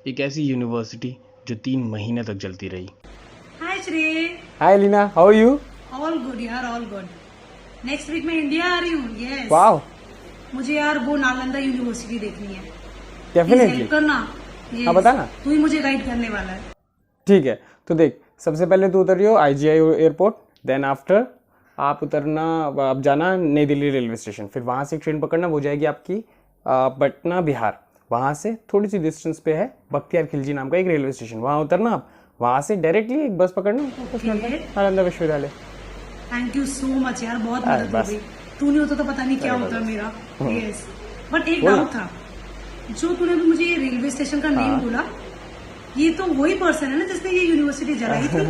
एक ऐसी यूनिवर्सिटी जो 3 महीने तक जलती रही। Hi Shri. Hi Leena, how are you? All good यार, ऑल गुड। नेक्स्ट वीक मैं इंडिया आ रही हूँ। यस। वाओ, मुझे यार वो नालंदा यूनिवर्सिटी देखनी है। डेफिनेटली। हेल्प करना। हाँ, बता ना। तू ही मुझे गाइड करने वाला है। ठीक है, तो देख, सबसे पहले तू उतर रही हो IGI एयरपोर्ट, देन आफ्टर आप उतरना, आप जाना नई दिल्ली रेलवे स्टेशन, फिर वहाँ से एक ट्रेन पकड़ना, वो जाएगी आपकी पटना बिहार। वहाँ से थोड़ी सी डिस्टेंस पे है बख्तियार खिलजी नाम का एक रेलवे स्टेशन, वहाँ उतरना आप, वहाँ से डायरेक्टली एक बस पकड़ना, कुछ मिनट में नालंदा विश्वविद्यालय। थैंक यू सो मच यार, बहुत मदद हो बस। गई। तू नहीं होता तो पता नहीं क्या होता मेरा। यस, बट एक डाउट था, जो तूने अभी मुझे ये रेलवे स्टेशन का नेम बोला, ये तो वही पर्सन है ना जिसने ये यूनिवर्सिटी जलाई थी?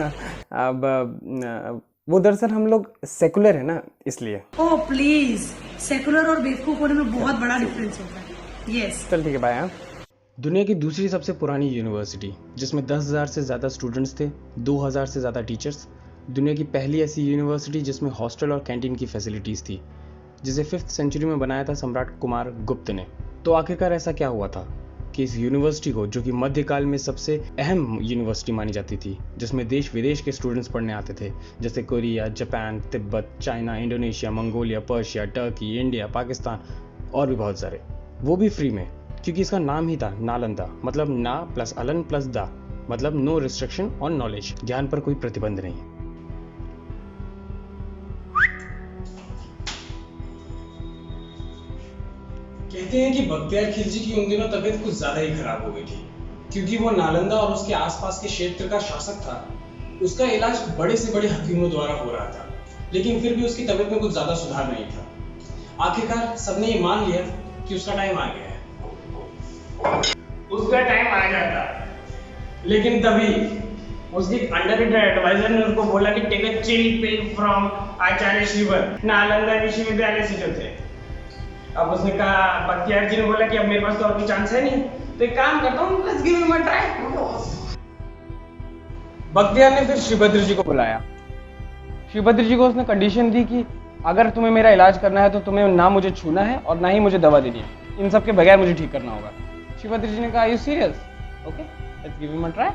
अब वो दरअसल हम लोग सेकुलर है ना, इसलिए। ओह प्लीज, सेकुलर और बेवकूफ होने में बहुत बड़ा डिफरेंस होता है। यस। चल ठीक है, बाय। हाँ, दुनिया की दूसरी सबसे पुरानी यूनिवर्सिटी जिसमें 10,000 से ज़्यादा स्टूडेंट्स थे, 2,000 से ज़्यादा टीचर्स। दुनिया की पहली ऐसी यूनिवर्सिटी जिसमें हॉस्टल और कैंटीन की फैसिलिटीज़ थी, जिसे 5th सेंचुरी में बनाया था सम्राट कुमार गुप्त ने। तो आखिरकार ऐसा क्या हुआ था कि इस यूनिवर्सिटी को, जो कि मध्यकाल में सबसे अहम यूनिवर्सिटी मानी जाती थी, जिसमें देश विदेश के स्टूडेंट्स पढ़ने आते थे, जैसे Korea, Japan, Tibet, China, Indonesia, Mongolia, Persia, Turkey, India, Pakistan और भी बहुत सारे, वो भी फ्री में, क्योंकि इसका नाम ही था नालंदा, मतलब ना प्लस अलन प्लस दा, मतलब नो रिस्ट्रिक्शन ऑन नॉलेज, ज्ञान पर कोई प्रतिबंध नहीं। कहते हैं कि बख्तियार खिलजी की उन दिनों तबीयत कुछ ज्यादा ही खराब हो गई थी, क्योंकि वो नालंदा और उसके आसपास के क्षेत्र का शासक था। उसका इलाज बड़े से बड़े हकीमों द्वारा हो रहा था, लेकिन फिर भी उसकी तबीयत में कुछ ज्यादा सुधार नहीं था। आखिरकार सबने ये मान लिया कि उसका टाइम आ गया है। उसका टाइम आ जाता, लेकिन तभी उसके अंडर एडवाइजर ने उसको बोला कि take a chill pill from Acharya Shrivar, Nalanda विश्वविद्यालय से जो थे। अब उसने कहा, बख्तियार जी ने बोला कि अब मेरे पास तो और कोई चांस है नहीं, तो एक काम करता हूँ, let's give him a try. Bakhtiyar ने फिर श्रीभद्र जी को बुलाया। श्रीभद्र जी को उसने कंडीशन दी कि अगर तुम्हें मेरा इलाज करना है तो तुम्हें ना मुझे छूना है और ना ही मुझे दवा देनी है, इन सब के बगैर मुझे ठीक करना होगा। श्रीभद्र जी ने कहा, you serious? Okay, let's give him a try.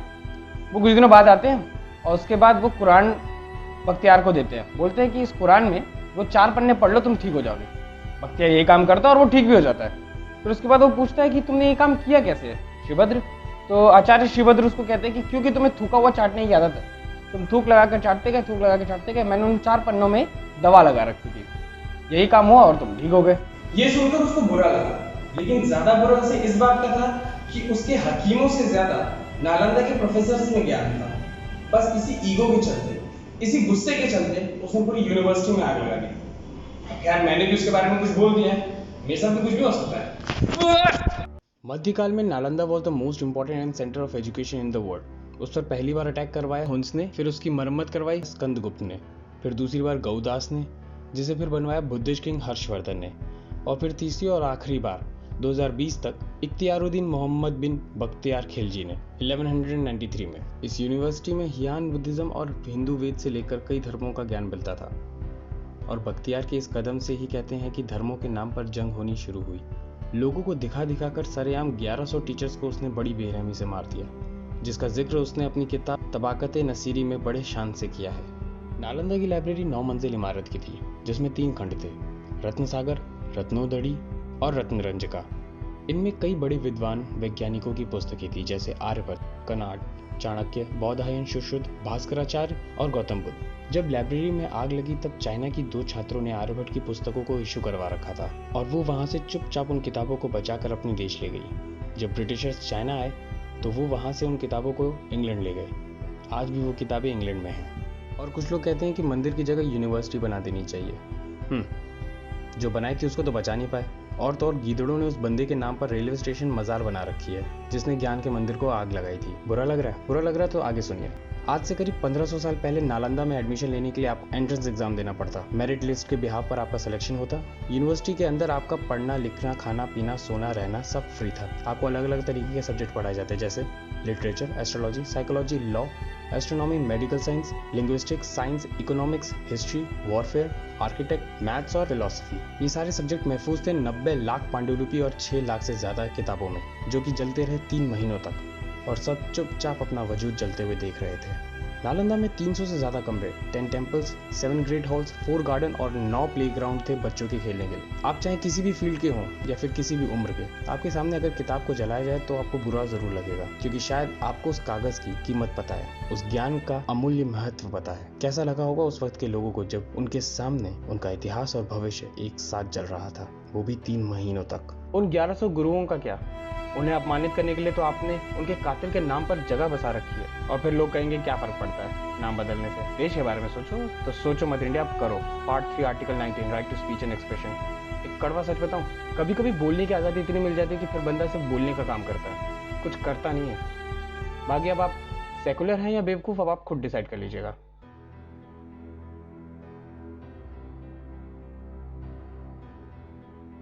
वो कुछ दिनों बाद आते हैं और उसके बाद वो कुरान बख्तियार को देते हैं, बोलते हैं कि इस कुरान में वो 4 पन्ने पढ़ लो, तुम ठीक हो जाओगे। बख्तियार ये काम करता है और वो ठीक भी हो जाता है। फिर उसके बाद वो पूछता है कि तुमने ये काम किया कैसे श्रीभद्र? तो आचार्य श्रीभद्र उसको कहते हैं कि क्योंकि तुम्हें थूका हुआ चाटने की आदत है, तुम थूक लगा कर चाटते गए, थूक लगा कर चाटते गए, मैंने उन 4 पन्नों में दवा लगा रखी थी, यही काम हुआ और तुम ठीक हो गए। ये सुनकर उसको बुरा लगा, लेकिन ज्यादा बुरा उसे इस बात का था कि उसके हकीमों से ज्यादा नालंदा के प्रोफेसर्स में ज्ञान था। बस इसी ईगो के चलते, इसी गुस्से के चलते उसने पूरी यूनिवर्सिटी में आग लगा दी। यार मैंने भी उसके बारे में कुछ बोल दिया है, मेरे साथ भी कुछ भी हो सकता है। मध्यकाल में Nalanda was the most important and centre of education in the world. उस पर पहली बार अटैक करवाया हुंस ने, फिर उसकी मरम्मत करवाई स्कंदगुप्त ने, फिर दूसरी बार गौदास ने, जिसे फिर बनवाया बुद्धिस्ट किंग हर्षवर्धन ने, और फिर तीसरी और आखिरी बार 2020 तक इख्तियारुद्दीन मोहम्मद बिन बख्तियार खिलजी ने 1193 में। इस यूनिवर्सिटी में हियान बुद्धिज्म और हिंदू वेद से लेकर कई धर्मों का ज्ञान मिलता था, और बख्तियार के इस कदम से ही कहते हैं कि धर्मों के नाम पर जंग होनी शुरू हुई। लोगों को दिखा दिखा कर सरेआम 1100 टीचर्स को उसने बड़ी बेरहमी से मार दिया, जिसका जिक्र उसने अपनी किताब तबाकत नसीरी में बड़े शान से किया है। नालंदा की लाइब्रेरी 9 मंजिल इमारत की थी, जिसमें 3 खंड थे, रत्नसागर, रत्नोदड़ी और रत्नरंजका। इनमें कई बड़े विद्वान वैज्ञानिकों की पुस्तकें थी, जैसे आर्यभट्ट, कनाड, चाणक्य, बौधायन, सुश्रुत, भास्कराचार्य और गौतम बुद्ध। जब लाइब्रेरी में आग लगी तब चाइना की 2 छात्रों ने आर्यभट्ट की पुस्तकों को इश्यू करवा रखा था, और वो वहां से चुपचाप उन किताबों को बचाकर अपने देश ले गई। जब ब्रिटिशर्स चाइना आए तो वो वहां से उन किताबों को इंग्लैंड ले गए। आज भी वो किताबें इंग्लैंड में हैं। और कुछ लोग कहते हैं कि मंदिर की जगह यूनिवर्सिटी बना देनी चाहिए। जो बनाई थी उसको तो बचा नहीं पाए, और तो और गीदड़ों ने उस बंदे के नाम पर रेलवे स्टेशन मजार बना रखी है, जिसने ज्ञान के मंदिर को आग लगाई थी। बुरा लग रहा है? बुरा लग रहा है तो आगे सुनिए। आज से करीब 1500 साल पहले नालंदा में एडमिशन लेने के लिए आपको एंट्रेंस एग्जाम देना पड़ता। मेरिट लिस्ट के बिहाफ पर आपका सिलेक्शन होता। यूनिवर्सिटी के अंदर आपका पढ़ना, लिखना, खाना पीना, सोना, रहना सब फ्री था। आपको अलग अलग तरीके के सब्जेक्ट पढ़ाए जाते, जैसे literature, astrology, psychology, law, astronomy, medical science, linguistics, science, economics, history, warfare, architect, maths और फिलोसफी। ये सारे सब्जेक्ट महफूज थे 90 लाख पांडुलिपि और 6 लाख से ज्यादा किताबों में, जो कि चलते रहे 3 महीनों तक। और सब चुपचाप अपना वजूद जलते हुए देख रहे थे। नालंदा में 300 से ज़्यादा कमरे, 10 टेम्पल्स, 7 ग्रेट हॉल्स, 4 गार्डन और 9 प्लेग्राउंड थे बच्चों के खेलने के लिए। आप चाहे किसी भी फील्ड के हों या फिर किसी भी उम्र के, आपके सामने अगर किताब को जलाया जाए तो आपको बुरा ज़रूर लगेगा, क्योंकि शायद आपको उस कागज़ की कीमत पता है, उस ज्ञान का अमूल्य महत्व पता है। कैसा लगा होगा उस वक्त के लोगों को जब उनके सामने उनका इतिहास और भविष्य एक साथ जल रहा था, वो भी 3 महीनों तक। उन 1100 गुरुओं का क्या? उन्हें अपमानित करने के लिए तो आपने उनके कातिल के नाम पर जगह बसा रखी है, और फिर लोग कहेंगे क्या फर्क पड़ता है नाम बदलने से। देश के बारे में सोचो, तो सोचो मत इंडिया, आप करो। Part 3 article 19 right to speech and expression. एक कड़वा सच बताऊं, कभी कभी बोलने की आज़ादी इतनी मिल जाती है कि फिर बंदा सिर्फ बोलने का काम करता है, कुछ करता नहीं है। बाकी अब आप सेकुलर हैं या बेवकूफ़, अब आप खुद डिसाइड कर लीजिएगा।